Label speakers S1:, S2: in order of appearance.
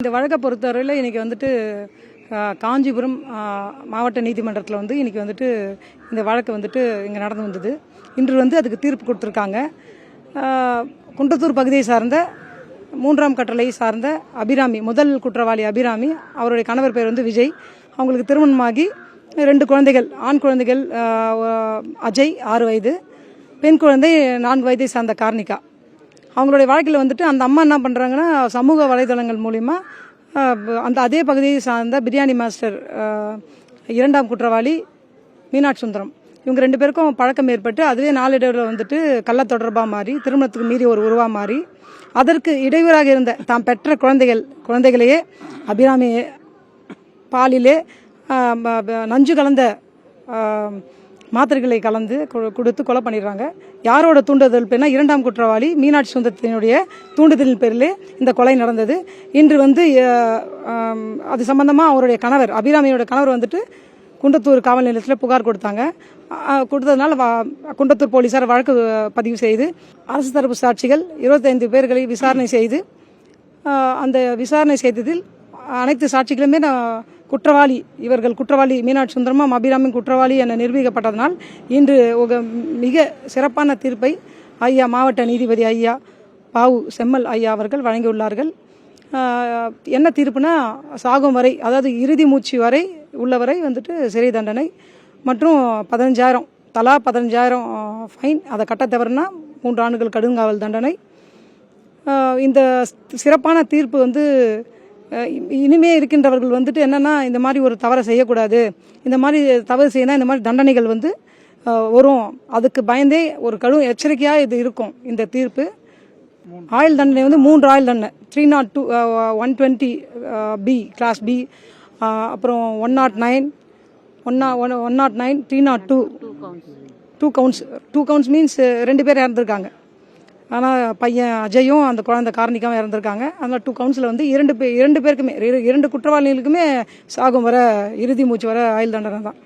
S1: இந்த வழக்கை பொறுத்தவரையில் இன்றைக்கி வந்துட்டு காஞ்சிபுரம் மாவட்ட நீதிமன்றத்தில் வந்து இன்றைக்கி வந்துட்டு இந்த வழக்கு வந்துட்டு இங்கே நடந்து வந்தது. இன்று வந்து அதுக்கு தீர்ப்பு கொடுத்துருக்காங்க. குன்றத்தூர் பகுதியை சார்ந்த 3ஆம் கட்டளை சார்ந்த அபிராமி, முதல் குற்றவாளி அபிராமி, அவருடைய கணவர் பேர் வந்து விஜய். அவங்களுக்கு திருமணமாகி 2 குழந்தைகள், ஆண் குழந்தைகள் அஜய் 6 வயது, பெண் குழந்தை 4 வயதை சார்ந்த கார்னிகா. அவங்களுடைய வாழ்க்கையில் வந்துட்டு அந்த அம்மா என்ன பண்ணுறாங்கன்னா, சமூக வலைதளங்கள் மூலிமா அந்த அதே பகுதியை சார்ந்த பிரியாணி மாஸ்டர் 2ஆம் குற்றவாளி மீனாட்சி சுந்தரம், இவங்க 2 பேருக்கும் பழக்கம் ஏற்பட்டு அதுவே நாளடைவில் வந்துட்டு கள்ள தொடர்பாக மாறி, திருமணத்துக்கு மீறி ஒரு உருவாக மாறி, அதற்கு இடையூறாக இருந்த தாம் பெற்ற குழந்தைகளையே அபிராமியே பாலிலே நஞ்சு கலந்த மாத்திரைகளை கலந்து கொடுத்து கொலை பண்ணிடுறாங்க. யாரோட தூண்டுதல் பேர்னா 2ஆம் குற்றவாளி மீனாட்சி சுந்தரத்தினுடைய தூண்டுதலின் பேரில் இந்த கொலை நடந்தது. இன்று வந்து அது சம்பந்தமாக அவருடைய கணவர், அபிராமியோட கணவர் வந்துட்டு குன்றத்தூர் காவல் நிலையத்தில் புகார் கொடுத்தாங்க. கொடுத்ததுனால குன்றத்தூர் போலீசார் வழக்கு பதிவு செய்து அரசு தரப்பு சாட்சிகள் 25 பேர்களை விசாரணை செய்து, அந்த விசாரணை செய்ததில் அனைத்து சாட்சிகளுமே குற்றவாளி, இவர்கள் குற்றவாளி, மீனாட்சி சுந்தரமும் அபிராமியும் குற்றவாளி என நிரூபிக்கப்பட்டதனால் இன்று மிக சிறப்பான தீர்ப்பை ஐயா மாவட்ட நீதிபதி ஐயா பாவு செம்மல் ஐயா அவர்கள் வழங்கியுள்ளார்கள். என்ன தீர்ப்புனா, சாகும் வரை, அதாவது இறுதி மூச்சு வரை உள்ளவரை வந்துட்டு சிறை தண்டனை மற்றும் 15,000 தலா 15,000 ஃபைன், அதை கட்ட தவறுனா 3 ஆண்டுகள் கடுங்காவல் தண்டனை. இந்த சிறப்பான தீர்ப்பு வந்து இனிமே இருக்கின்றவர்கள் வந்துட்டு என்னென்னா, இந்த மாதிரி ஒரு தவறை செய்யக்கூடாது, இந்த மாதிரி தவறு செய்யணும், இந்த மாதிரி தண்டனைகள் வந்து வரும், அதுக்கு பயந்தே ஒரு கடும் எச்சரிக்கையாக இது இருக்கும். இந்த தீர்ப்பு ஆயுள் தண்டனை வந்து 3 ஆயுள் தண்டனை, 302 120 பி கிளாஸ் பி, அப்புறம் 109 302 2 கவுண்ட்ஸ் மீன்ஸ் 2 பேர் இறந்துருக்காங்க. ஆனால் பையன் அஜயும் அந்த குழந்தை கார்னிகாவும் இறந்துருக்காங்க. அதனால் 2 கவுண்ட்ஸில் வந்து 2 பேருக்குமே 2 குற்றவாளிகளுக்குமே சாகும் வர, இறுதி மூச்சு வர ஆயுள் தண்டனை தான்.